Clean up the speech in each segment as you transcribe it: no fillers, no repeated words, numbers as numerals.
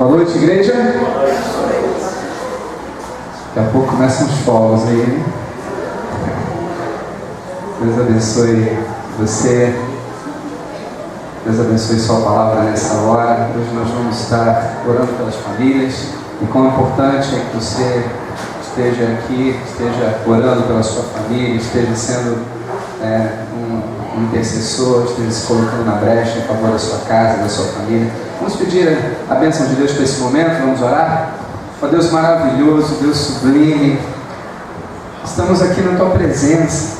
Boa noite, igreja. Daqui a pouco começam os fogos aí, né? Deus abençoe você. Deus abençoe sua palavra nessa hora. Hoje nós vamos estar orando pelas famílias. E quão importante é que você esteja aqui, esteja orando pela sua família, esteja sendo um intercessor, esteja se colocando na brecha em favor da sua casa, da sua família. Vamos pedir a bênção de Deus para esse momento, vamos orar? Ó Deus maravilhoso, Deus sublime, estamos aqui na Tua presença,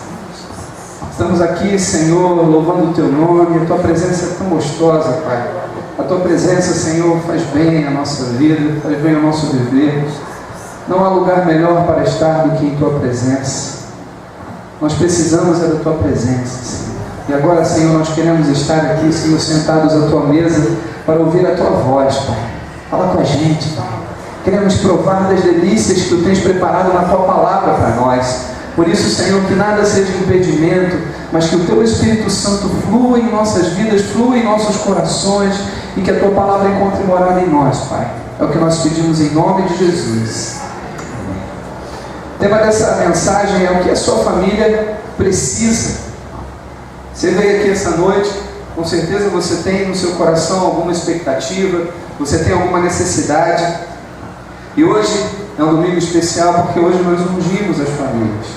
estamos aqui, Senhor, louvando o Teu nome. A Tua presença é tão gostosa, Pai. A Tua presença, Senhor, faz bem a nossa vida, faz bem ao nosso viver. Não há lugar melhor para estar do que em Tua presença. Nós precisamos da Tua presença, Senhor. E agora, Senhor, nós queremos estar aqui, Senhor, sentados à Tua mesa para ouvir a Tua voz, Pai. Fala com a gente, Pai. Queremos provar das delícias que Tu tens preparado na Tua palavra para nós. Por isso, Senhor, que nada seja impedimento, mas que o Teu Espírito Santo flua em nossas vidas, flua em nossos corações e que a Tua palavra encontre morada em nós, Pai. É o que nós pedimos em nome de Jesus. O tema dessa mensagem é o que a sua família precisa. Você veio aqui essa noite, com certeza você tem no seu coração alguma expectativa, você tem alguma necessidade. E hoje é um domingo especial porque hoje nós ungimos as famílias.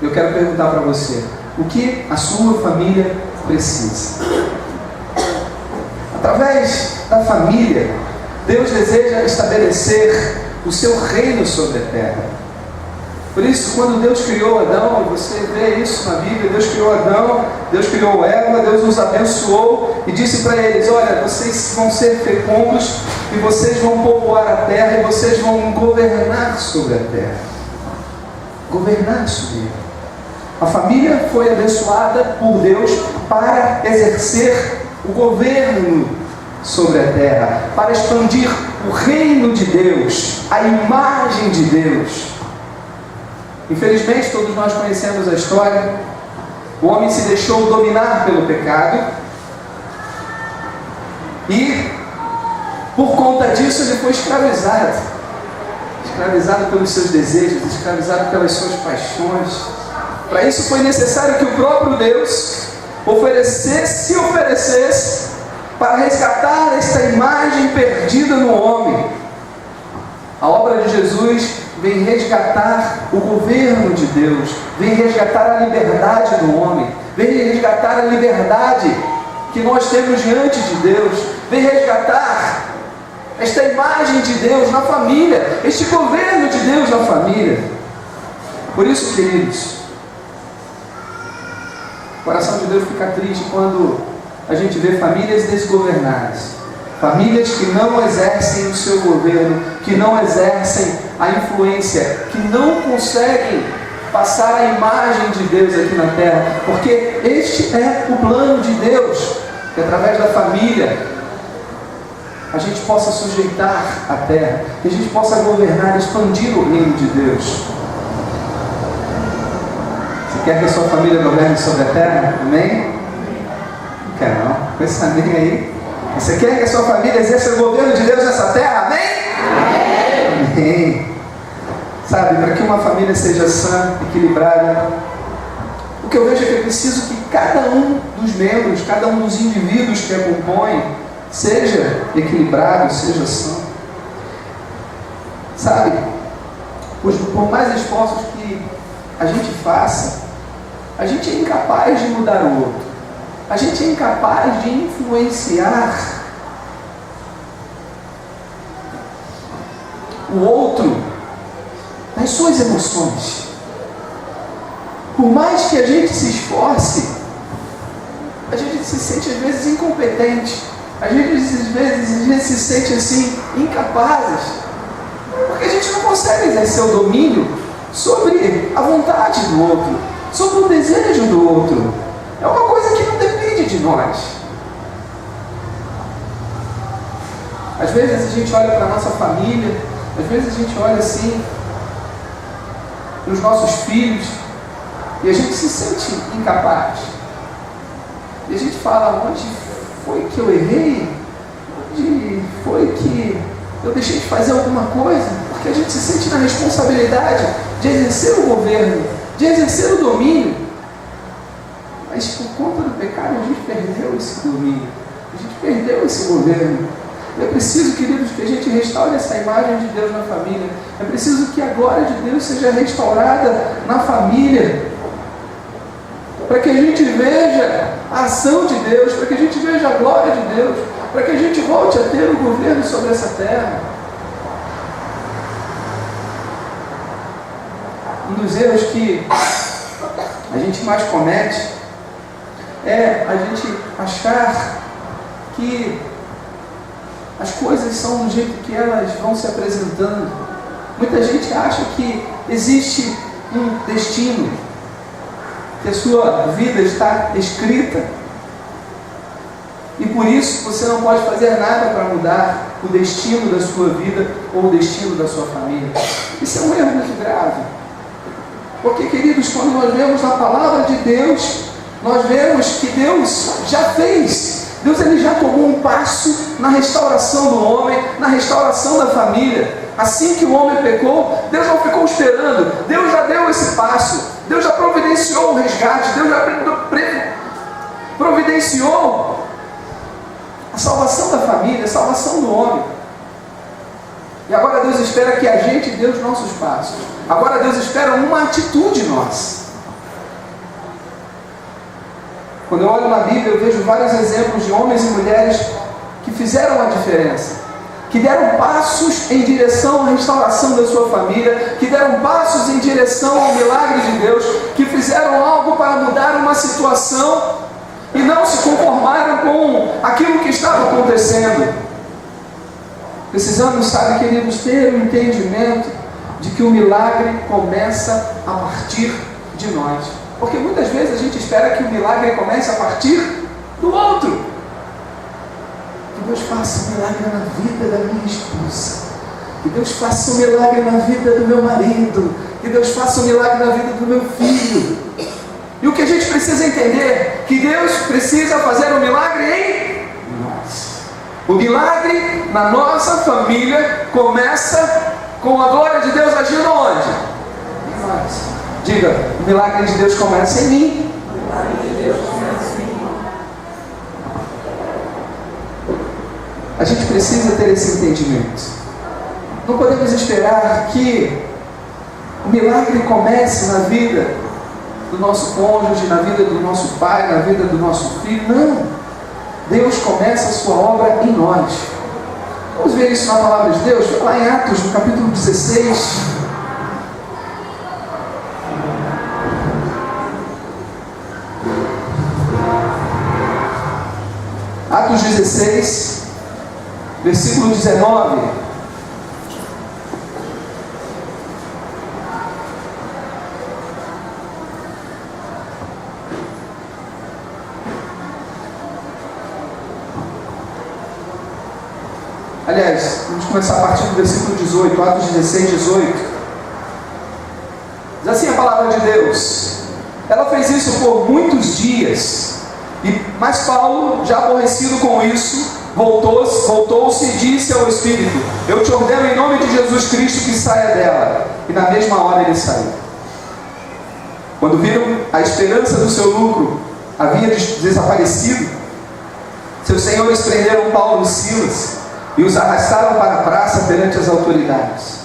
Eu quero perguntar para você, o que a sua família precisa? Através da família, Deus deseja estabelecer o seu reino sobre a terra. Por isso, quando Deus criou Adão, e você vê isso na Bíblia, Deus criou Adão, Deus criou Eva, Deus os abençoou e disse para eles: olha, vocês vão ser fecundos e vocês vão povoar a terra e vocês vão governar sobre a terra. Governar sobre ela. A família foi abençoada por Deus para exercer o governo sobre a terra, para expandir o reino de Deus, a imagem de Deus. Infelizmente, todos nós conhecemos a história. O homem se deixou dominar pelo pecado e, por conta disso, ele foi escravizado. Escravizado pelos seus desejos, escravizado pelas suas paixões. Para isso foi necessário que o próprio Deus se oferecesse para resgatar esta imagem perdida no homem. A obra de Jesus vem resgatar o governo de Deus, vem resgatar a liberdade do homem, vem resgatar a liberdade que nós temos diante de Deus, vem resgatar esta imagem de Deus na família, este governo de Deus na família. Por isso, queridos, o coração de Deus fica triste quando a gente vê famílias desgovernadas. Famílias que não exercem o seu governo, que não exercem a influência, que não conseguem passar a imagem de Deus aqui na terra, porque este é o plano de Deus, que através da família a gente possa sujeitar a terra, que a gente possa governar, expandir o reino de Deus. Você quer que a sua família governe sobre a terra? Amém? Não quer não? Com esse amém aí. Você quer que a sua família exerça o governo de Deus nessa terra? Amém? Amém. Sabe, para que uma família seja sã, equilibrada, o que eu vejo é que é preciso que cada um dos membros, cada um dos indivíduos que a compõem, seja equilibrado, seja sã. Sabe, por mais esforços que a gente faça, a gente é incapaz de mudar o outro. A gente é incapaz de influenciar o outro nas suas emoções. Por mais que a gente se esforce, a gente se sente às vezes incompetente. Às vezes a gente se sente assim, incapazes. Porque a gente não consegue exercer o domínio sobre a vontade do outro, sobre o desejo do outro. É uma coisa que não depende de nós. Às vezes a gente olha para a nossa família, às vezes a gente olha assim nos nossos filhos e a gente se sente incapaz. E a gente fala: onde foi que eu errei? onde foi que eu deixei de fazer alguma coisa? Porque a gente se sente na responsabilidade de exercer o governo, de exercer o domínio. Mas por conta do pecado a gente perdeu esse domínio, a gente perdeu esse governo. É preciso, queridos, que a gente restaure essa imagem de Deus na família. É preciso que a glória de Deus seja restaurada na família, para que a gente veja a ação de Deus, para que a gente veja a glória de Deus, para que a gente volte a ter o governo sobre essa terra. Um dos erros que a gente mais comete é a gente achar que as coisas são do jeito que elas vão se apresentando. Muita gente acha que existe um destino, que a sua vida está escrita, e por isso você não pode fazer nada para mudar o destino da sua vida ou o destino da sua família. Isso é um erro muito grave. Porque, queridos, quando nós vemos na palavra de Deus, nós vemos que Deus já fez. Deus ele já tomou um passo na restauração do homem, na restauração da família. Assim que o homem pecou, Deus não ficou esperando. Deus já deu esse passo. Deus já providenciou o resgate. Deus já providenciou a salvação da família, a salvação do homem. E agora Deus espera que a gente dê os nossos passos. Agora Deus espera uma atitude nossa. Quando eu olho na Bíblia, eu vejo vários exemplos de homens e mulheres que fizeram a diferença, que deram passos em direção à restauração da sua família, que deram passos em direção ao milagre de Deus, que fizeram algo para mudar uma situação e não se conformaram com aquilo que estava acontecendo. Precisamos, sabe, queridos, ter o entendimento de que o milagre começa a partir de nós. Porque muitas vezes a gente espera que o milagre comece a partir do outro. Que Deus faça um milagre na vida da minha esposa. Que Deus faça um milagre na vida do meu marido. Que Deus faça um milagre na vida do meu filho. E o que a gente precisa entender? Que Deus precisa fazer um milagre em nós. O milagre na nossa família começa com a glória de Deus agindo onde? Em nós. Diga, o milagre de Deus começa em mim. O milagre de Deus começa em mim. A gente precisa ter esse entendimento. Não podemos esperar que o milagre comece na vida do nosso cônjuge, na vida do nosso pai, na vida do nosso filho. Não. Deus começa a sua obra em nós. Vamos ver isso na palavra de Deus? Lá em Atos, no capítulo 16. Atos 16, versículo 19. Aliás, vamos começar a partir do versículo 18, Atos 16, 18. Diz assim a palavra de Deus: ela fez isso por muitos dias. Mas Paulo, já aborrecido com isso, voltou-se e disse ao Espírito: eu te ordeno em nome de Jesus Cristo que saia dela. E na mesma hora ele saiu. Quando viram a esperança do seu lucro havia desaparecido, seus senhores prenderam Paulo e Silas e os arrastaram para a praça perante as autoridades.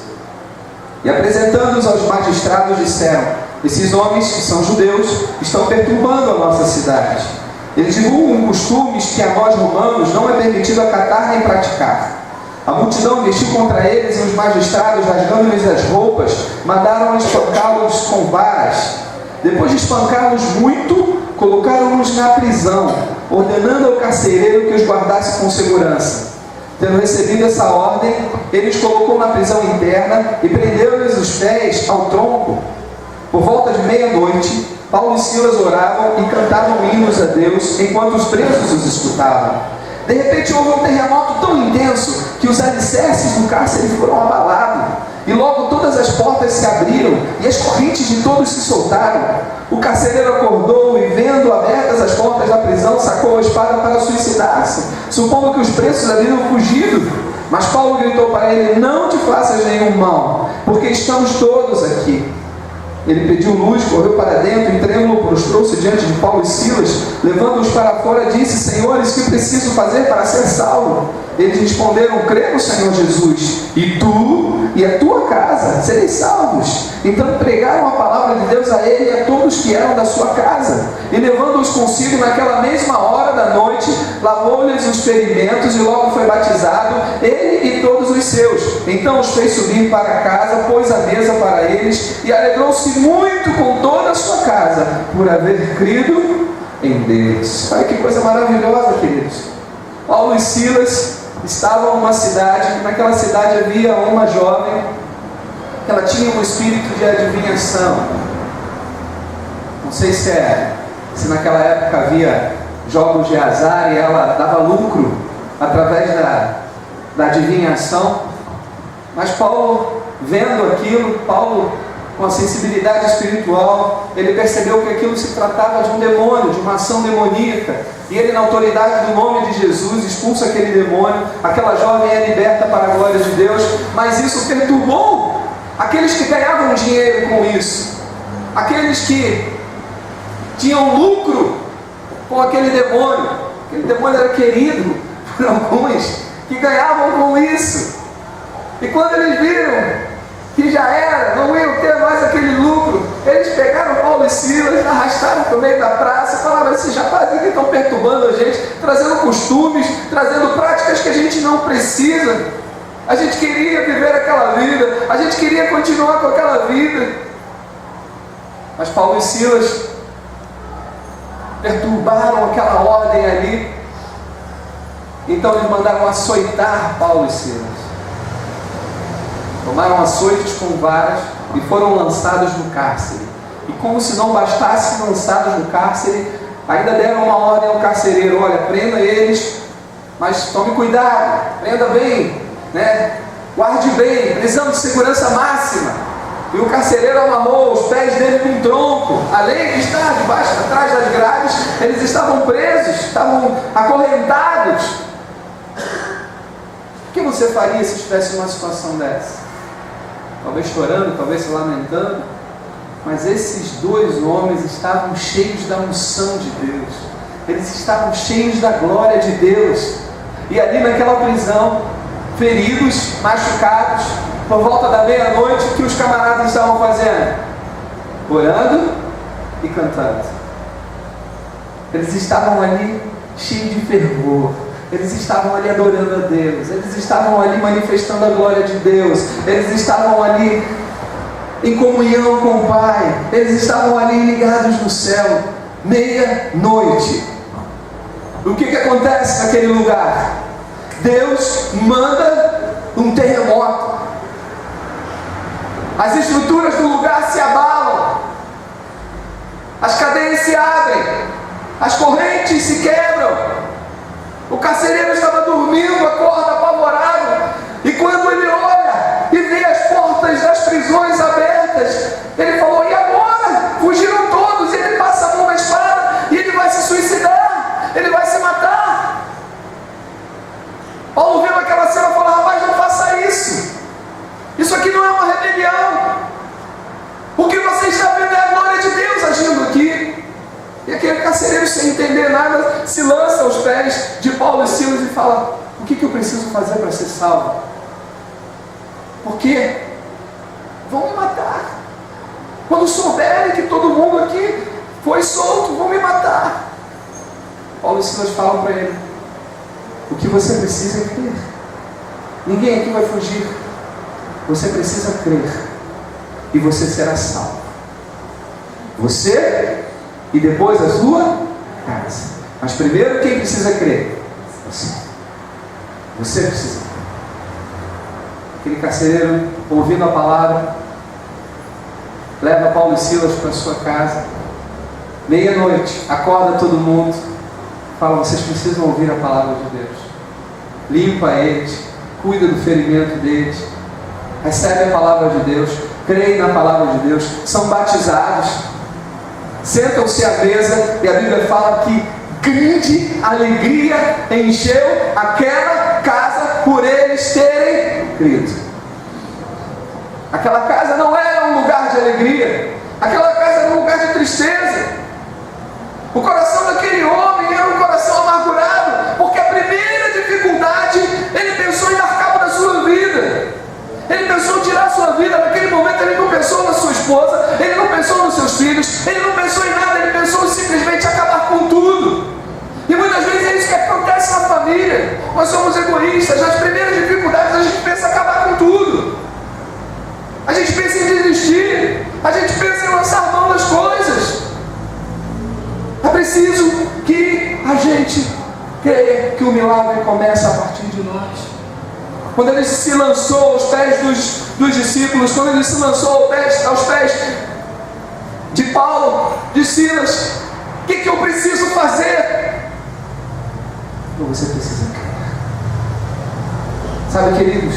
E apresentando-os aos magistrados disseram: esses homens, que são judeus, estão perturbando a nossa cidade. Eles divulgam costumes que a nós romanos não é permitido acatar nem praticar. A multidão investiu contra eles e os magistrados, rasgando-lhes as roupas, mandaram espancá-los com varas. Depois de espancá-los muito, colocaram-nos na prisão, ordenando ao carcereiro que os guardasse com segurança. Tendo recebido essa ordem, ele os colocou na prisão interna e prendeu-lhes os pés ao tronco. Por volta de meia-noite, Paulo e Silas oravam e cantavam hinos a Deus, enquanto os presos os escutavam. De repente houve um terremoto tão intenso que os alicerces do cárcere foram abalados, e logo todas as portas se abriram, e as correntes de todos se soltaram. O carcereiro acordou e, vendo abertas as portas da prisão, sacou a espada para suicidar-se, supondo que os presos haviam fugido. Mas Paulo gritou para ele: não te faças nenhum mal, porque estamos todos aqui. Ele pediu luz, correu para dentro e trêmulo prostrou-se diante de Paulo e Silas. Levando-os para fora, disse: senhores, que preciso fazer para ser salvo? Eles responderam: crê no Senhor Jesus, e tu e a tua casa sereis salvos. Então pregaram a palavra de Deus a ele e a todos que eram da sua casa. E levando-os consigo naquela mesma hora da noite, lavou-lhes os ferimentos e logo foi batizado, ele e todos os seus. Então os fez subir para casa, pôs a mesa para eles e alegrou-se muito com toda a sua casa por haver crido em Deus. Olha que coisa maravilhosa, queridos. Paulo e Silas estavam numa cidade. Naquela cidade havia uma jovem que ela tinha um espírito de adivinhação. Não sei se naquela época havia jogos de azar e ela dava lucro através da adivinhação. Mas Paulo, vendo aquilo, com a sensibilidade espiritual, ele percebeu que aquilo se tratava de um demônio, de uma ação demoníaca, e ele, na autoridade do nome de Jesus, expulsa aquele demônio. Aquela jovem é liberta para a glória de Deus, mas isso perturbou aqueles que ganhavam dinheiro com isso, aqueles que tinham lucro com aquele demônio. Aquele demônio era querido por alguns que ganhavam com isso, e quando eles viram que já era, não iam ter mais aquele lucro, eles pegaram Paulo e Silas, arrastaram para o meio da praça e falaram: esses rapazes aqui estão perturbando a gente, trazendo costumes, trazendo práticas que a gente não precisa. A gente queria viver aquela vida, a gente queria continuar com aquela vida. Mas Paulo e Silas perturbaram aquela ordem ali. Então eles mandaram açoitar Paulo e Silas. Tomaram açoites com varas e foram lançados no cárcere. E como se não bastasse lançados no cárcere, ainda deram uma ordem ao carcereiro: olha, prenda eles, mas tome cuidado, prenda bem, né? Guarde bem, prisão de segurança máxima. E o carcereiro amarrou os pés dele com um tronco. Além de estar atrás das grades, eles estavam presos, estavam acorrentados. O que você faria se estivesse numa situação dessa? Talvez chorando, talvez se lamentando. Mas esses dois homens estavam cheios da unção de Deus. Eles estavam cheios da glória de Deus. E ali naquela prisão, feridos, machucados, por volta da meia-noite, o que os camaradas estavam fazendo? Orando e cantando. Eles estavam ali cheios de fervor. Eles estavam ali adorando a Deus. Eles estavam ali manifestando a glória de Deus. Eles estavam ali em comunhão com o Pai. Eles estavam ali ligados no céu. Meia-noite. O que acontece naquele lugar? Deus manda um terremoto. As estruturas do lugar se abalam. As cadeias se abrem. As correntes se quebram. O carcereiro estava dormindo, acorda apavorado, e quando ele olha e vê as portas das prisões abertas, ele falou: e agora? Fugiram todos. E ele passa a mão na espada e ele vai se suicidar, ele vai se matar. Paulo viu aquela cena e falou: rapaz, não faça isso. Isso aqui não é uma rebelião. O que você está vendo é a glória de Deus agindo aqui. E aquele carcereiro, sem entender nada, se lança aos pés de Paulo e Silas e fala: o que eu preciso fazer para ser salvo? Por quê? Vão me matar. Quando souberem que todo mundo aqui foi solto, vão me matar. Paulo e Silas falam para ele: o que você precisa é crer. Ninguém aqui vai fugir. Você precisa crer e você será salvo. Você e depois a sua casa. Mas primeiro, quem precisa crer? Você. Você precisa crer. Aquele carcereiro, ouvindo a palavra, leva Paulo e Silas para a sua casa. Meia-noite, acorda todo mundo, fala: vocês precisam ouvir a palavra de Deus. Limpa eles, cuida do ferimento deles. recebem a palavra de Deus, creem na palavra de Deus, são batizados, sentam-se à mesa, e a Bíblia fala que grande alegria encheu aquela casa por eles terem crido. Aquela casa não era um lugar de alegria, aquela casa era um lugar de tristeza. O coração daquele homem era um coração amargurado, porque a primeira dificuldade, ele pensou em dar cabo da sua vida. Ele pensou em tirar a sua vida. Naquele momento ele não pensou na sua esposa, ele não pensou nos seus filhos, ele não pensou em nada, ele pensou em simplesmente acabar com tudo. E muitas vezes é isso que acontece na família. Nós somos egoístas. Nas primeiras dificuldades a gente pensa em acabar com tudo, a gente pensa em desistir, a gente pensa em lançar mão das coisas. É preciso que a gente creia que o milagre começa a partir de nós. Quando ele se lançou aos pés dos discípulos, quando ele se lançou aos pés de Paulo, de Silas, o que eu preciso fazer? Você precisa crer. Sabe, queridos,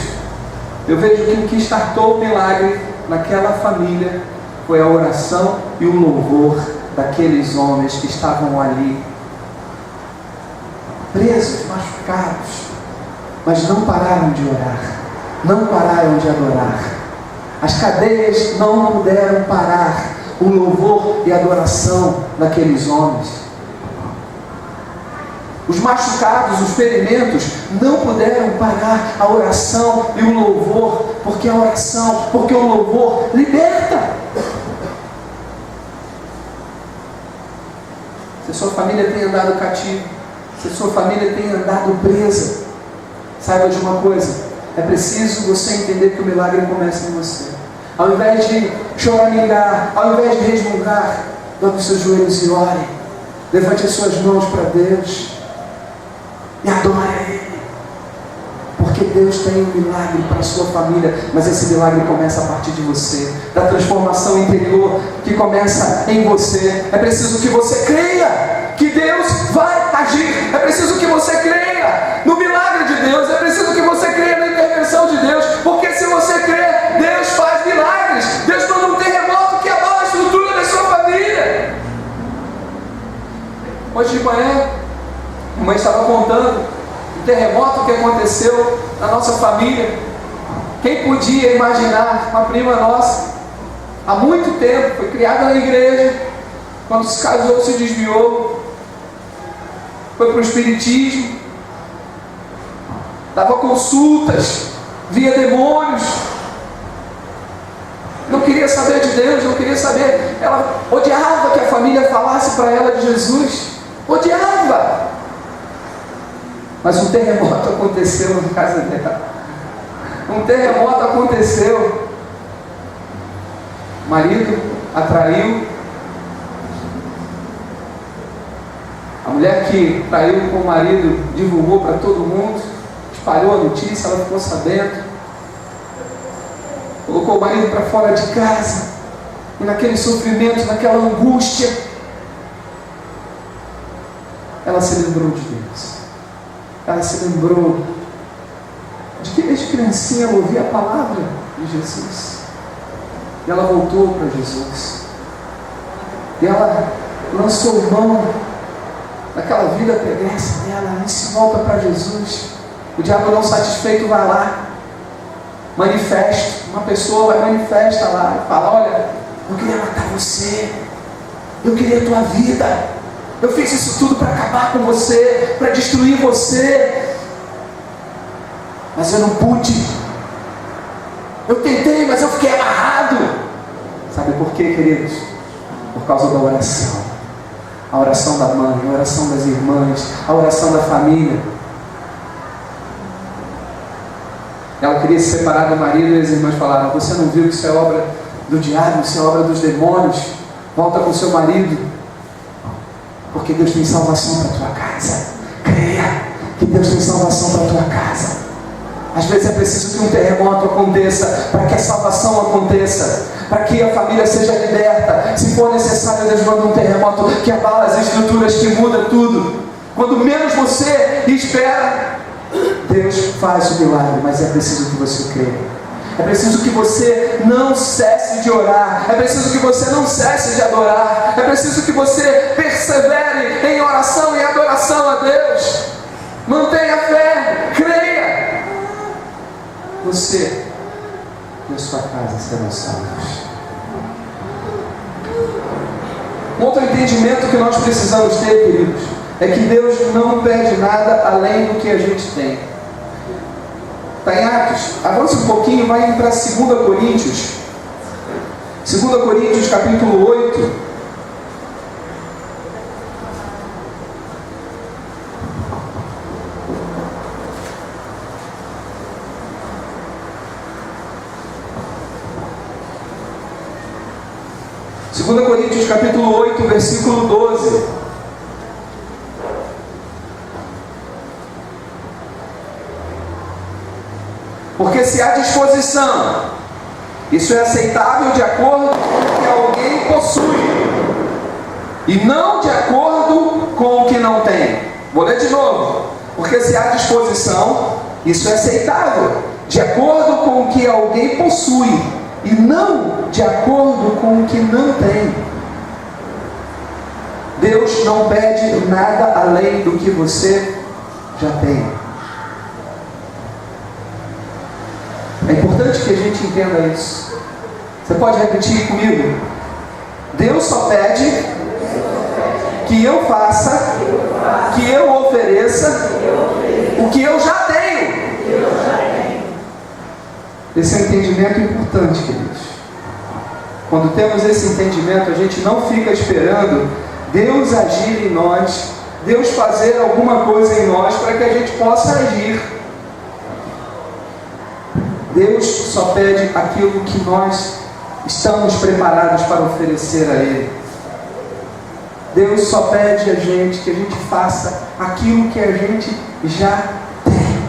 eu vejo que o que startou o milagre naquela família foi a oração e o louvor daqueles homens que estavam ali, presos, machucados, mas não pararam de orar, não pararam de adorar. As cadeias não puderam parar o louvor e a adoração daqueles homens. Os machucados, os ferimentos, não puderam parar a oração e o louvor, porque a oração, porque o louvor liberta. Se a sua família tem andado cativa, se a sua família tem andado presa, saiba de uma coisa: é preciso você entender que o milagre começa em você. Ao invés de choramingar, ao invés de resmungar, dobre os seus joelhos e ore. Levante as suas mãos para Deus e adore a Ele, porque Deus tem um milagre para a sua família, mas esse milagre começa a partir de você, da transformação interior que começa em você. É preciso que você creia que Deus vai agir, é preciso que você creia no milagre de Deus, é preciso que você creia na intervenção de Deus, porque se você crê, Deus faz milagres. Deus manda um terremoto que abala a estrutura da sua família. Hoje de manhã, a mãe estava contando o terremoto que aconteceu na nossa família. Quem podia imaginar? Uma prima nossa, há muito tempo, foi criada na igreja, quando se casou se desviou, foi para o espiritismo, dava consultas, via demônios, não queria saber de Deus, não queria saber. Ela odiava que a família falasse para ela de Jesus, odiava. Mas um terremoto aconteceu na casa dela. Um terremoto aconteceu. O marido a traiu. A mulher que traiu com o marido divulgou para todo mundo, espalhou a notícia, ela ficou sabendo. Colocou o marido para fora de casa. E naquele sofrimento, naquela angústia, ela se lembrou de Deus. Ela se lembrou de que desde criancinha ela ouvia a palavra de Jesus. E ela voltou para Jesus. E ela lançou mão daquela vida perversa dela e se volta para Jesus. O diabo, não satisfeito, vai lá, manifesta. Uma pessoa vai manifesta lá e fala: olha, eu queria matar você, eu queria a tua vida, eu fiz isso tudo para acabar com você, para destruir você, mas eu não pude. Eu tentei, mas eu fiquei amarrado. Sabe por quê, queridos? Por causa da oração. A oração da mãe, a oração das irmãs, a oração da família. Ela queria se separar do marido e as irmãs falaram: você não viu que isso é obra do diabo, isso é obra dos demônios? Volta com seu marido, porque Deus tem salvação para a tua casa. Creia que Deus tem salvação para a tua casa. Às vezes é preciso que um terremoto aconteça para que a salvação aconteça, para que a família seja liberta. Se for necessário, Deus manda um terremoto que abala as estruturas, que muda tudo. Quando menos você espera, Deus faz o milagre, mas é preciso que você creia. É preciso que você não cesse de orar. É preciso que você não cesse de adorar. É preciso que você persevere em oração e adoração a Deus. Mantenha fé, creia. Você e a sua casa serão salvos. Um outro entendimento que nós precisamos ter, queridos, é que Deus não pede nada além do que a gente tem. Está em Atos. Avança um pouquinho, vai para 2 Coríntios. 2 Coríntios capítulo 8. Segunda Coríntios capítulo 8, versículo 12. Porque se há disposição, isso é aceitável de acordo com o que alguém possui, e não de acordo com o que não tem. Vou ler de novo. Porque se há disposição, isso é aceitável de acordo com o que alguém possui, e não de acordo com o que não tem. Deus não pede nada além do que você já tem. É importante que a gente entenda isso. Você pode repetir comigo? Deus só pede que eu faça, que eu ofereça o que eu já tenho. Esse é um entendimento importante, queridos. Quando temos esse entendimento, a gente não fica esperando Deus agir em nós, Deus fazer alguma coisa em nós para que a gente possa agir. Deus só pede aquilo que nós estamos preparados para oferecer a Ele. Deus só pede a gente que a gente faça aquilo que a gente já tem.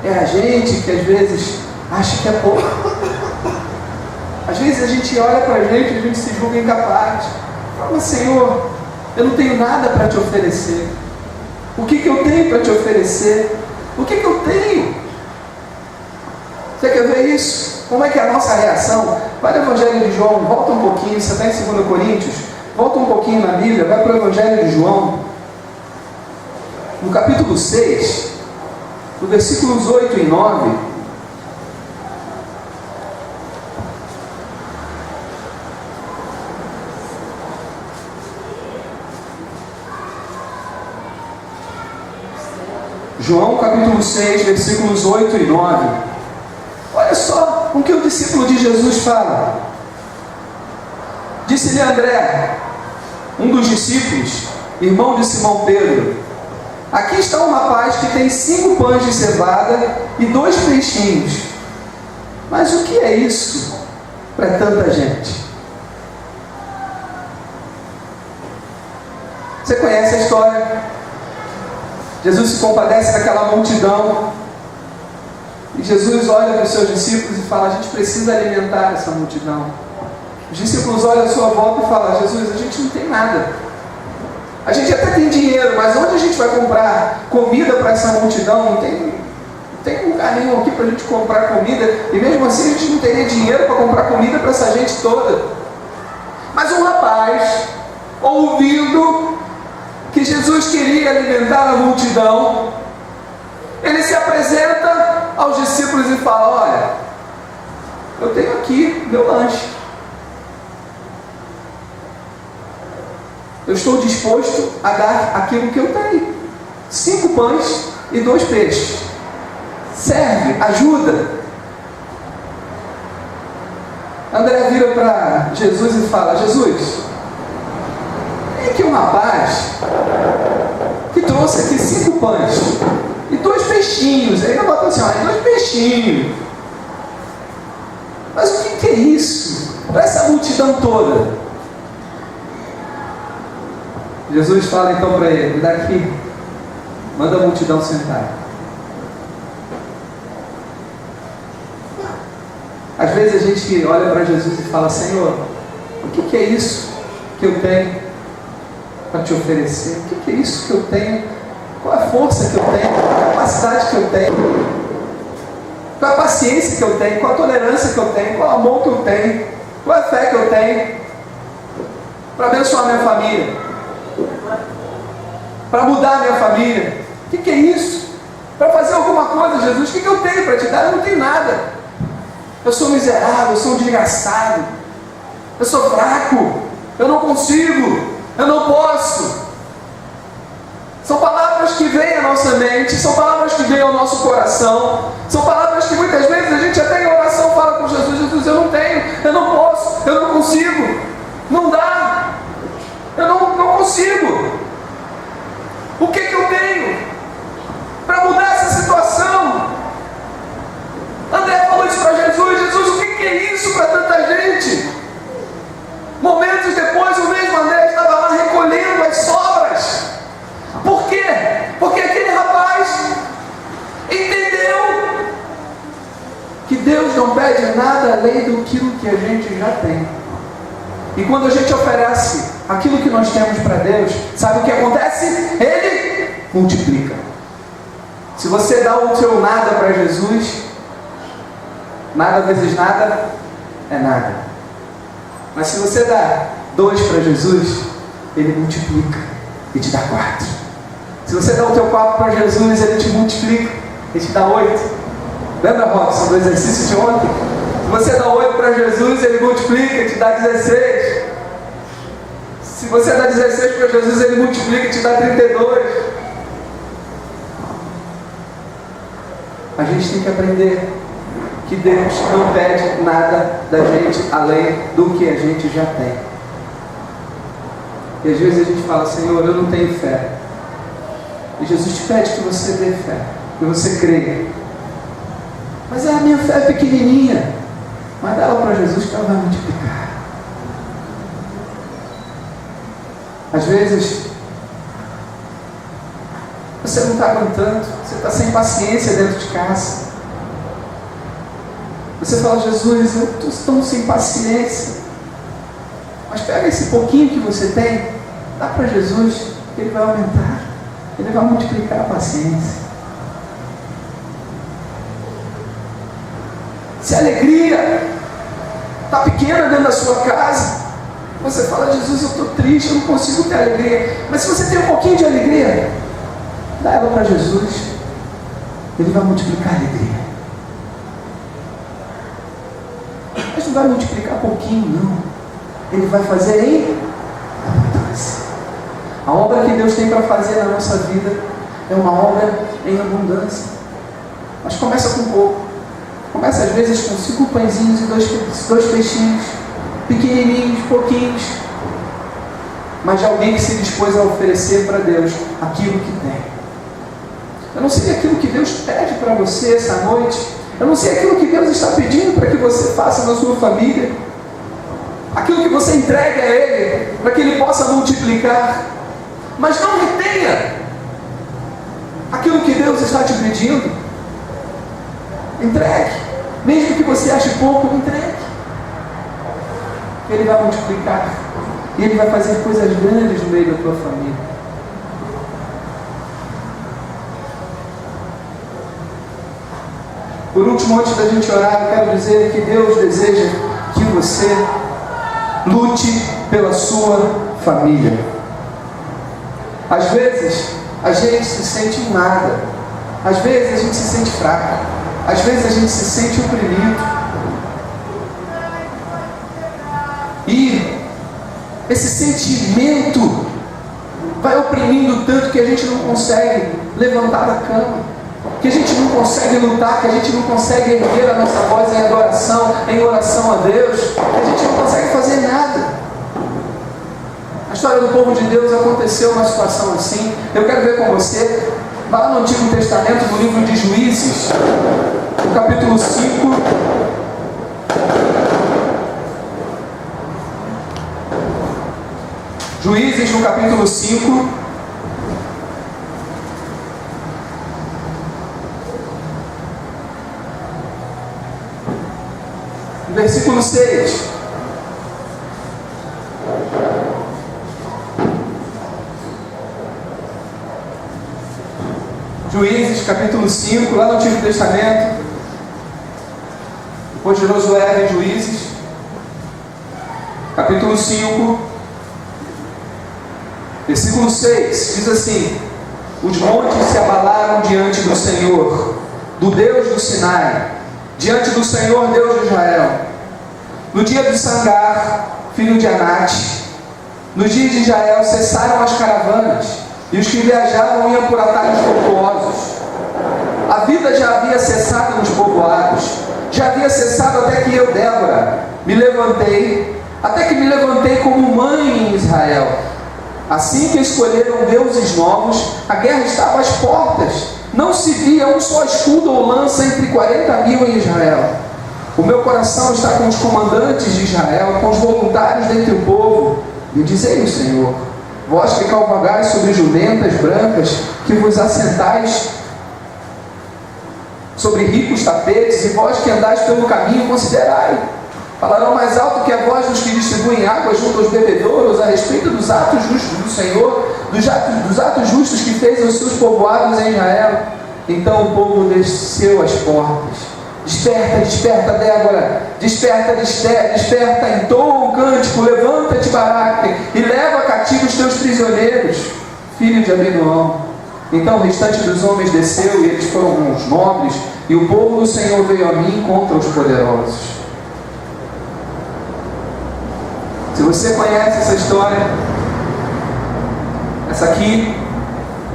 É a gente que às vezes acha que é pouco. Às vezes a gente olha para a gente se julga incapaz. Fala, Senhor, eu não tenho nada para te oferecer. O que eu tenho para te oferecer? O que eu tenho? Você quer ver isso? Como é que é a nossa reação? Vai no Evangelho de João, volta um pouquinho, você está em 2 Coríntios, volta um pouquinho na Bíblia, vai para o Evangelho de João, no capítulo 6, no versículos 8 e 9. João capítulo 6, versículos 8 e 9. Olha só o que o discípulo de Jesus fala. Disse-lhe André, um dos discípulos, irmão de Simão Pedro: aqui está um rapaz que tem 5 pães de cevada e 2 peixinhos. Mas o que é isso para tanta gente? Você conhece a história? Jesus se compadece daquela multidão. E Jesus olha para os seus discípulos e fala: a gente precisa alimentar essa multidão. Os discípulos olham à sua volta e falam: Jesus, a gente não tem nada. A gente até tem dinheiro, mas onde a gente vai comprar comida para essa multidão? Não tem lugar nenhum aqui para a gente comprar comida. E mesmo assim a gente não teria dinheiro para comprar comida para essa gente toda. Mas um rapaz, ouvindo que Jesus queria alimentar a multidão, ele se apresenta aos discípulos e fala: olha, eu tenho aqui meu lanche. Eu estou disposto a dar aquilo que eu tenho. 5 pães e 2 peixes. Serve, ajuda. André vira para Jesus e fala: Jesus, tem aqui um rapaz que trouxe aqui 5 pães e 2 peixinhos. Aí ele botou assim: olha, 2 peixinhos. Mas o que é isso para essa multidão toda? Jesus fala então para ele: me dá aqui, manda a multidão sentar. Às vezes a gente olha para Jesus e fala: Senhor, o que é isso que eu tenho para te oferecer? O que é isso que eu tenho? Qual a força que eu tenho? Qual a capacidade que eu tenho? Qual a paciência que eu tenho? Qual a tolerância que eu tenho? Qual o amor que eu tenho? Qual a fé que eu tenho? Para abençoar minha família? Para mudar a minha família? O que é isso? Para fazer alguma coisa, Jesus, o que eu tenho para te dar? Eu não tenho nada. Eu sou miserável, eu sou um desgraçado. Eu sou fraco. Eu não consigo. Eu não posso. São palavras que vêm à nossa mente, são palavras que vêm ao nosso coração, são palavras que muitas vezes a gente até em oração fala com Jesus: Jesus, eu não tenho, eu não posso, eu não consigo, não dá, eu não consigo. O que eu tenho para mudar essa situação? André falou isso para Jesus: Jesus, o que é isso para tanta gente? Momentos depois, o mesmo André estava lá recolhendo as sobras. Por quê? Porque aquele rapaz entendeu que Deus não pede nada além do que a gente já tem. E quando a gente oferece aquilo que nós temos para Deus, sabe o que acontece? Ele multiplica. Se você dá o seu nada para Jesus, nada vezes nada é nada. Mas se você dá 2 para Jesus, Ele multiplica e te dá 4. Se você dá o teu 4 para Jesus, Ele te multiplica e te dá 8. Lembra, Robson, do exercício de ontem? Se você dá 8 para Jesus, Ele multiplica e te dá 16. Se você dá 16 para Jesus, Ele multiplica e te dá 32. A gente tem que aprender que Deus não pede nada da gente além do que a gente já tem. E às vezes a gente fala: Senhor, eu não tenho fé. E Jesus te pede que você dê fé, que você creia. Mas a minha fé é pequenininha. Manda ela para Jesus que ela vai multiplicar. Às vezes você não está aguentando, você está sem paciência dentro de casa. Você fala: Jesus, eu estou tão sem paciência. Mas pega esse pouquinho que você tem, dá para Jesus, que Ele vai aumentar. Ele vai multiplicar a paciência. Se a alegria está pequena dentro da sua casa, você fala: Jesus, eu estou triste, eu não consigo ter alegria. Mas se você tem um pouquinho de alegria, dá ela para Jesus. Ele vai multiplicar a alegria. Mas não vai multiplicar pouquinho, não. Ele vai fazer em abundância. A obra que Deus tem para fazer na nossa vida é uma obra em abundância. Mas começa com pouco. Começa às vezes com 5 pãezinhos e 2 peixinhos, pequenininhos, pouquinhos. Mas de alguém que se dispôs a oferecer para Deus aquilo que tem. Eu não sei aquilo que Deus pede para você essa noite. Eu não sei aquilo que Deus está pedindo para que você faça na sua família. Aquilo que você entrega a Ele, para que Ele possa multiplicar. Mas não retenha aquilo que Deus está te pedindo. Entregue. Mesmo que você ache pouco, entregue. Ele vai multiplicar. E Ele vai fazer coisas grandes no meio da tua família. Por último, antes da gente orar, eu quero dizer que Deus deseja que você lute pela sua família. Às vezes, a gente se sente um nada. Às vezes, a gente se sente fraco. Às vezes, a gente se sente oprimido. E esse sentimento vai oprimindo tanto que a gente não consegue levantar da cama, que a gente não consegue lutar, que a gente não consegue erguer a nossa voz em oração a Deus, que a gente não consegue fazer nada. A história do povo de Deus aconteceu uma situação assim. Eu quero ver com você, vai lá no Antigo Testamento, no livro de Juízes, no capítulo 5. Juízes, no capítulo 5. Versículo 6. Juízes, capítulo 5, lá no Antigo Testamento. depois de Josué e Juízes, capítulo 5, versículo 6, diz assim: os montes se abalaram diante do Senhor, do Deus do Sinai, diante do Senhor Deus de Israel. No dia de Sangar, filho de Anate, nos dias de Israel cessaram as caravanas, e os que viajavam iam por atalhos tortuosos. A vida já havia cessado nos povoados, já havia cessado até que eu, Débora, me levantei, até que me levantei como mãe em Israel. Assim que escolheram deuses novos, a guerra estava às portas. Não se via um só escudo ou lança entre 40.000 em Israel. O meu coração está com os comandantes de Israel, com os voluntários dentre o povo. E dizei o Senhor: vós que cavalgais sobre jumentas brancas, que vos assentais sobre ricos tapetes, e vós que andais pelo caminho, considerai. Falarão mais alto que a voz dos que distribuem água junto aos bebedouros, a respeito dos atos justos do Senhor, dos atos justos que fez aos seus povoados em Israel. Então o povo desceu às portas. Desperta, desperta, Débora, desperta, desperta, entoa um cântico, levanta-te, Baraque, e leva cativo os teus prisioneiros, filho de Abinoão. Então o restante dos homens desceu, e eles foram os nobres, e o povo do Senhor veio a mim contra os poderosos. Se você conhece essa história, essa aqui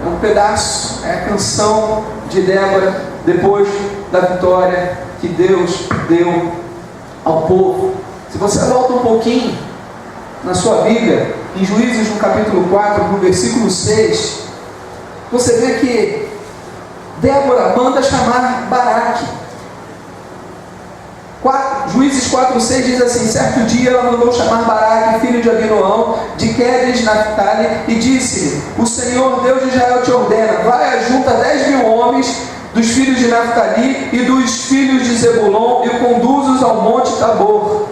é um pedaço, é a canção de Débora depois da vitória que Deus deu ao povo. Se você volta um pouquinho na sua Bíblia, em Juízes no capítulo 4, no versículo 6, você vê que Débora manda chamar Baraque. Juízes 4,6 diz assim: certo dia ela mandou chamar Baraque, filho de Abinoão, de Quedes, Naphtali, e disse-lhe: o Senhor Deus de Israel te ordena, vai ajunta 10.000 homens dos filhos de Naphtali e dos filhos de Zebulon, e conduz-os ao monte Tabor.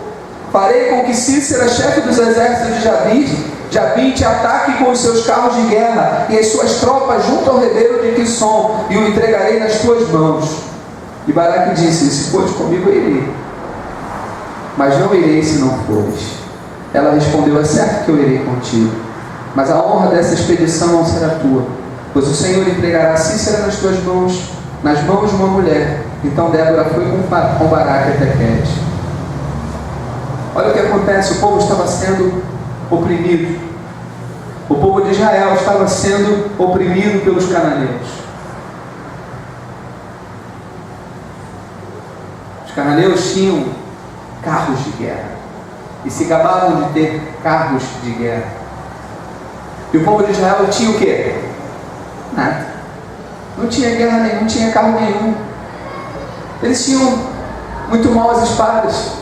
Farei com que Cícera, chefe dos exércitos de Jabim, te ataque com os seus carros de guerra e as suas tropas junto ao ribeiro de Quisson, e o entregarei nas tuas mãos. E Baraque disse: se fores comigo, eu irei, mas não irei se não fores. Ela respondeu: é certo que eu irei contigo, mas a honra dessa expedição não será tua, pois o Senhor entregará Cícera nas tuas mãos, nas mãos de uma mulher. Então Débora foi com Baraque até Quedes. Olha o que acontece: o povo estava sendo oprimido. O povo de Israel estava sendo oprimido pelos cananeus. Os cananeus tinham carros de guerra e se gabavam de ter carros de guerra. E o povo de Israel tinha o quê? Nada. Não tinha guerra nenhuma, não tinha carro nenhum. Eles tinham muito mal as espadas.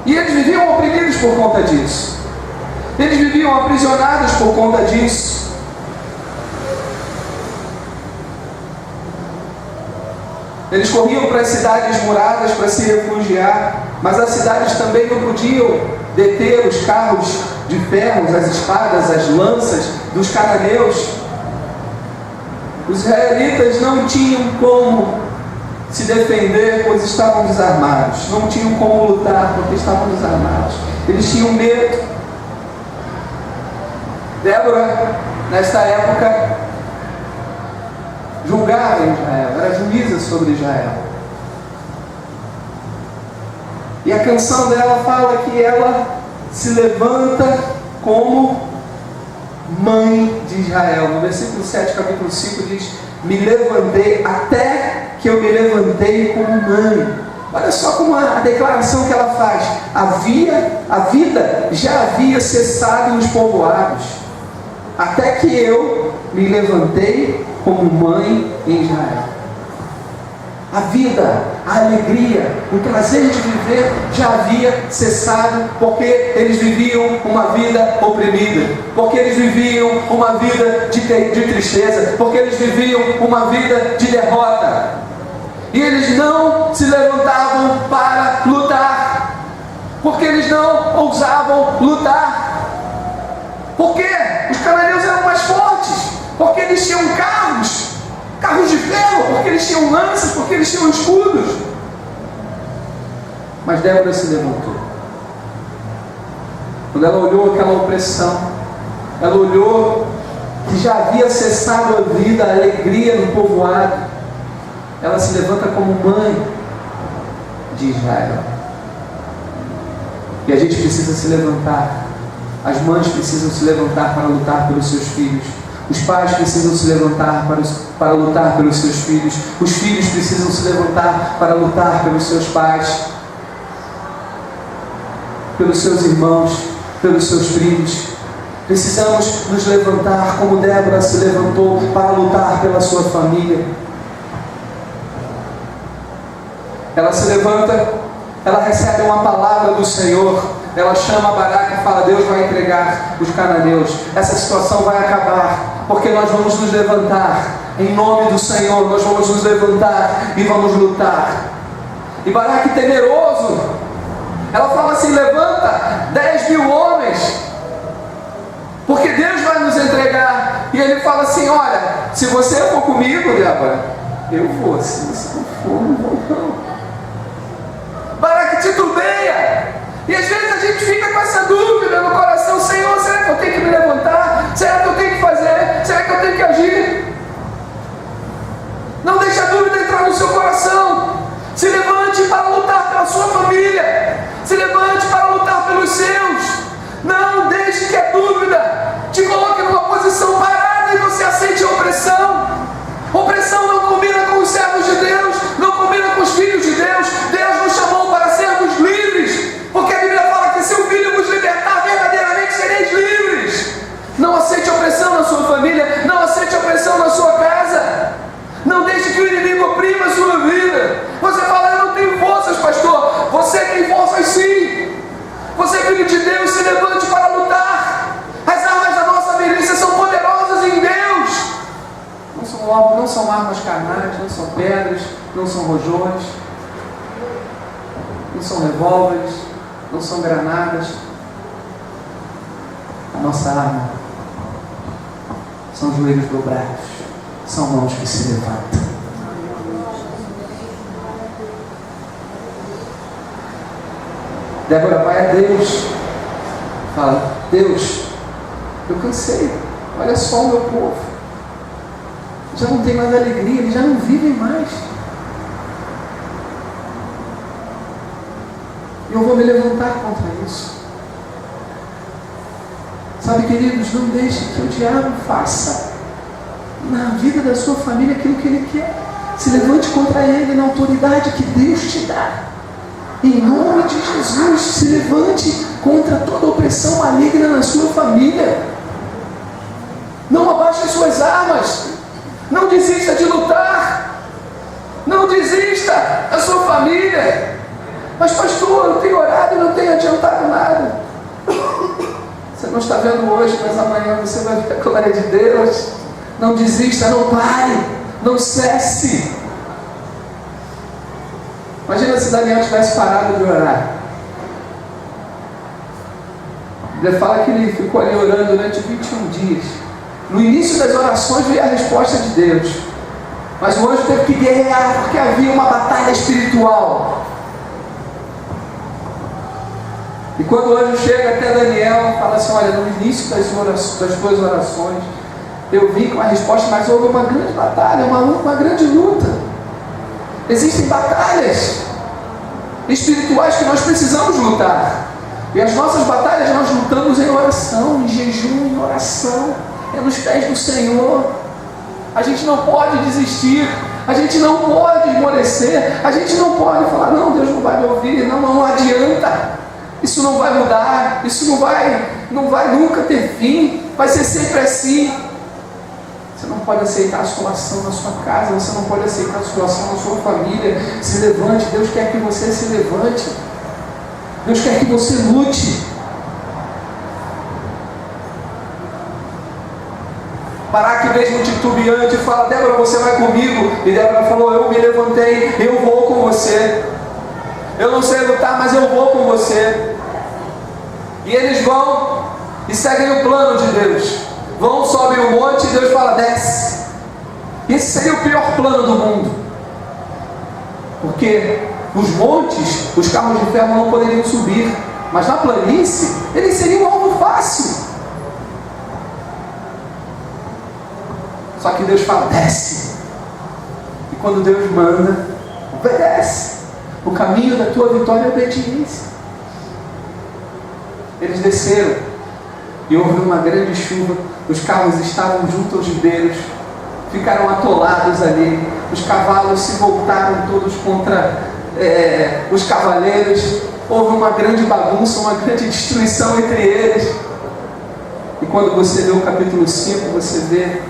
E eles viviam oprimidos por conta disso. Eles viviam aprisionados por conta disso. Eles corriam para as cidades muradas para se refugiar, mas as cidades também não podiam deter os carros de ferro, as espadas, as lanças dos cananeus. Os israelitas não tinham como se defender, pois estavam desarmados. Não tinham como lutar, porque estavam desarmados. Eles tinham medo. Débora, nesta época, julgava Israel, era juíza sobre Israel. E a canção dela fala que ela se levanta como mãe de Israel. No versículo 7, capítulo 5 diz: me levantei, até que eu me levantei como mãe. Olha só como a declaração que ela faz: a vida já havia cessado nos povoados, até que eu me levantei como mãe em Israel. A vida, a alegria, o prazer de viver já havia cessado, porque eles viviam uma vida oprimida, porque eles viviam uma vida de tristeza, porque eles viviam uma vida de derrota. E eles não se levantavam para lutar, porque eles não ousavam lutar. Por quê? Os cananeus eram mais fortes, porque eles tinham carros, carros de ferro, porque eles tinham lanças, porque eles tinham escudos. Mas Débora se levantou. Quando ela olhou aquela opressão, ela olhou que já havia cessado a vida, a alegria no povoado, ela se levanta como mãe de Israel. E a gente precisa se levantar. As mães precisam se levantar para lutar pelos seus filhos. Os pais precisam se levantar para lutar pelos seus filhos. Os filhos precisam se levantar para lutar pelos seus pais, pelos seus irmãos, pelos seus primos. Precisamos nos levantar como Débora se levantou para lutar pela sua família. Ela se levanta, ela recebe uma palavra do Senhor, ela chama Baraque e fala: Deus vai entregar os cananeus, essa situação vai acabar, porque nós vamos nos levantar, em nome do Senhor, nós vamos nos levantar e vamos lutar. E Baraque, temeroso, ela fala assim: levanta 10.000 homens, porque Deus vai nos entregar. E ele fala assim: olha, se você for comigo, Débora, eu vou. Se você não for, não vou não. Baraque titubeia. E às vezes a gente fica com essa dúvida no coração: Senhor, será que eu tenho que me levantar? Será que eu tenho que fazer? Será que eu tenho que agir? Não deixe a dúvida entrar no seu coração. Se levante para lutar pela sua família. Se levante para lutar pelos seus. Não deixe que a dúvida te coloque numa posição parada e você aceite a opressão. Opressão não combina com os servos de Deus, não combina com os filhos de Deus. Deus nos chamou para sermos livres, porque a Bíblia fala que se o Filho vos libertar, verdadeiramente sereis livres. Não aceite opressão na sua família, não aceite opressão na sua casa. Não deixe que o inimigo oprima a sua vida. Você fala: eu não tenho forças, pastor. Você tem forças sim. Você, filho de Deus, se levante para lutar. As armas da nossa milícia são poderosas em Deus. Não são armas carnais, não são pedras, não são rojões, não são revólveres, não são granadas. A nossa arma são joelhos dobrados, são mãos que se levantam. Débora vai a Deus, fala: Deus, eu cansei, olha só o meu povo, já não tem mais alegria, eles já não vivem mais, e eu vou me levantar contra isso. Sabe, queridos, não deixe que o diabo faça na vida da sua família aquilo que ele quer. Se levante contra ele na autoridade que Deus te dá. Em nome de Jesus, se levante contra toda opressão maligna na sua família. Não abaixe suas armas. Não desista de lutar. Não desista da sua família. Mas, pastor, eu tenho orado e não tenho adiantado nada. Você não está vendo hoje, mas amanhã você vai ver a glória de Deus. Não desista, não pare, não cesse. Imagina se Daniel tivesse parado de orar. Ele fala que ele ficou ali orando durante 21 dias. No início das orações veio a resposta de Deus. Mas o anjo teve que guerrear porque havia uma batalha espiritual. E quando o anjo chega até Daniel, fala assim: olha, no início das tuas orações, eu vim com a resposta, mas houve uma grande batalha, uma grande luta. Existem batalhas espirituais que nós precisamos lutar. E as nossas batalhas nós lutamos em oração, em jejum, em oração. É nos pés do Senhor. A gente não pode desistir. A gente não pode esmorecer. A gente não pode falar: não, Deus não vai me ouvir. Não adianta. Isso não vai mudar. Isso não vai nunca ter fim. Vai ser sempre assim. Você não pode aceitar a situação na sua casa, você não pode aceitar a situação na sua família. Se levante, Deus quer que você se levante. Deus quer que você lute. Baraque, mesmo titubeante, fala: Débora, você vai comigo? E Débora falou: eu me levantei, eu vou com você. Eu não sei lutar, mas eu vou com você. E eles vão e seguem o plano de Deus. Vão, sobem o monte e Deus fala: desce. E esse seria o pior plano do mundo. Porque nos montes, os carros de ferro não poderiam subir. Mas na planície, eles seriam um alvo fácil. Só que Deus fala, desce. E quando Deus manda, obedece. O caminho da tua vitória é obediência. Eles desceram. E houve uma grande chuva. Os carros estavam junto aos ribeiros. Ficaram atolados ali. Os cavalos se voltaram todos contra os cavaleiros. Houve uma grande bagunça, uma grande destruição entre eles. E quando você lê o capítulo 5, você vê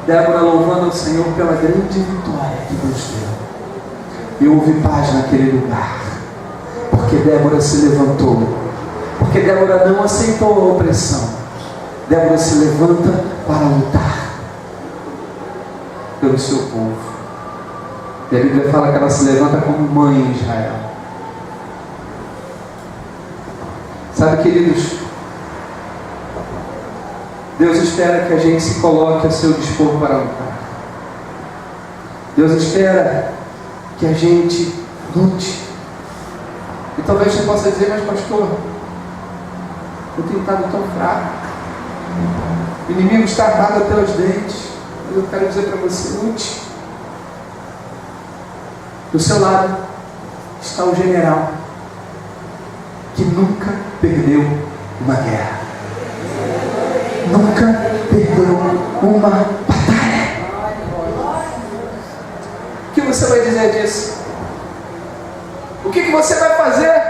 Débora louvando ao Senhor pela grande vitória que Deus deu. E houve paz naquele lugar. Porque Débora se levantou. Porque Débora não aceitou a opressão. Débora se levanta para lutar pelo seu povo. E a Bíblia fala que ela se levanta como mãe em Israel. Sabe, queridos, Deus espera que a gente se coloque a seu dispor para lutar. Deus espera que a gente lute. E talvez você possa dizer, mas pastor, eu tenho estado tão fraco. O inimigo está armado até os dentes. Mas eu quero dizer para você, lute. Do seu lado está o general que nunca perdeu uma guerra. Nunca perdeu uma batalha. O que você vai dizer disso? O que você vai fazer?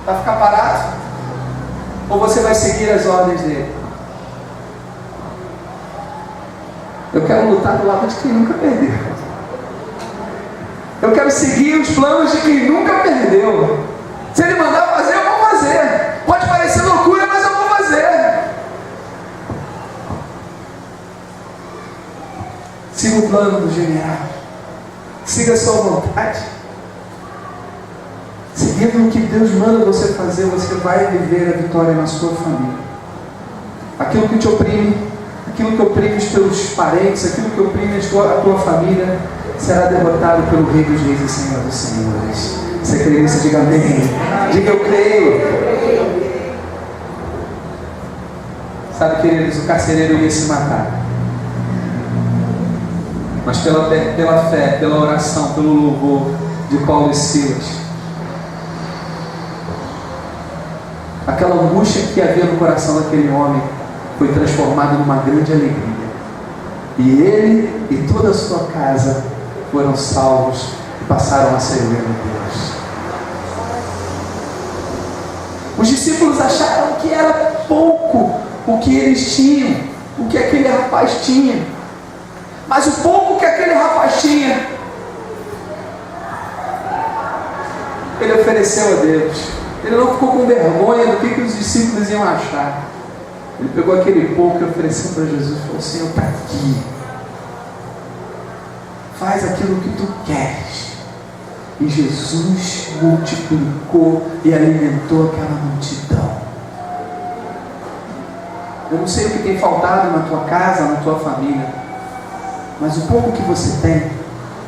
Vai ficar parado? Ou você vai seguir as ordens dele? Eu quero lutar do lado de quem nunca perdeu. Eu quero seguir os planos de quem nunca perdeu. Se ele mandar fazer, eu vou fazer. Pode parecer loucura, mas eu vou fazer. Siga o plano do general. Siga a sua vontade. Seguindo o que Deus manda você fazer, você vai viver a vitória na sua família. Aquilo que te oprime, aquilo que oprime os teus parentes, aquilo que oprime a tua família, será derrotado pelo Rei dos Reis e Senhor dos Senhores. Você crê nisso? Diga amém. Diga eu creio. Sabe, queridos, o carcereiro ia se matar. Mas pela fé, pela oração, pelo louvor de Paulo e Silas, aquela angústia que havia no coração daquele homem foi transformada numa grande alegria. E ele e toda a sua casa foram salvos e passaram a servir a Deus. Os discípulos acharam que era pouco o que eles tinham, o que aquele rapaz tinha. Mas o pouco que aquele rapaz tinha, ele ofereceu a Deus. Ele não ficou com vergonha do que os discípulos iam achar. Ele pegou aquele pouco e ofereceu para Jesus e falou: Senhor, está aqui. Faz aquilo que tu queres. E Jesus multiplicou e alimentou aquela multidão. Eu não sei o que tem faltado na tua casa, na tua família, mas o pouco que você tem,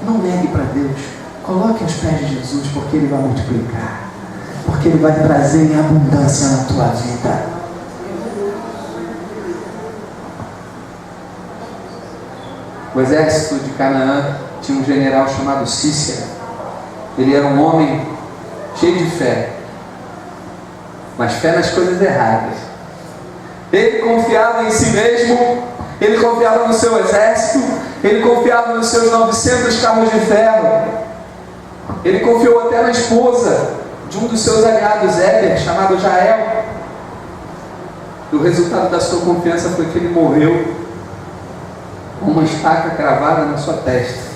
não negue para Deus. Coloque aos pés de Jesus, porque Ele vai multiplicar. Porque Ele vai trazer em abundância na tua vida. O exército de Canaã tinha um general chamado Cícera. Ele era um homem cheio de fé, mas fé nas coisas erradas. Ele confiava em si mesmo, ele confiava no seu exército, ele confiava nos seus 900 carros de ferro, ele confiou até na esposa de um dos seus aliados, Éber, chamado Jael. E o resultado da sua confiança foi que ele morreu com uma estaca cravada na sua testa.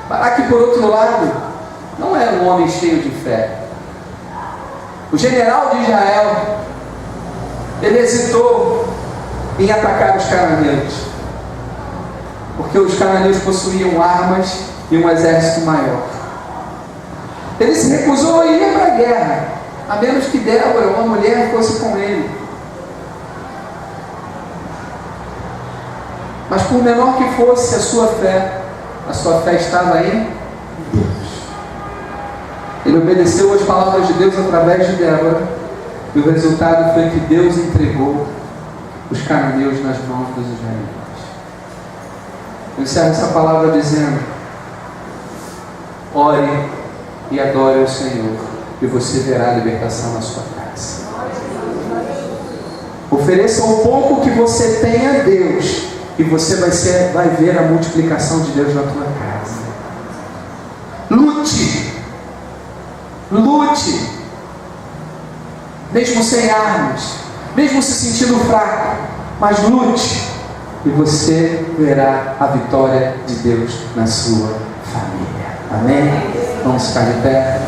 Baraque, por outro lado, não era um homem cheio de fé. O general de Israel, ele hesitou em atacar os cananeus, porque os cananeus possuíam armas e um exército maior. Ele se recusou a ir para a guerra, a menos que Débora, uma mulher, fosse com ele. Mas por menor que fosse a sua fé estava em Deus. Ele obedeceu às palavras de Deus através de Débora, e o resultado foi que Deus entregou os cananeus nas mãos dos israelitas. Eu encerro essa palavra dizendo: ore e adore ao Senhor, e você verá a libertação na sua casa. Ofereça o pouco que você tem a Deus, e você vai ver a multiplicação de Deus na tua casa. Lute, mesmo sem armas, mesmo se sentindo fraco, mas lute, e você verá a vitória de Deus na sua família. Amém? Vamos ficar de pé.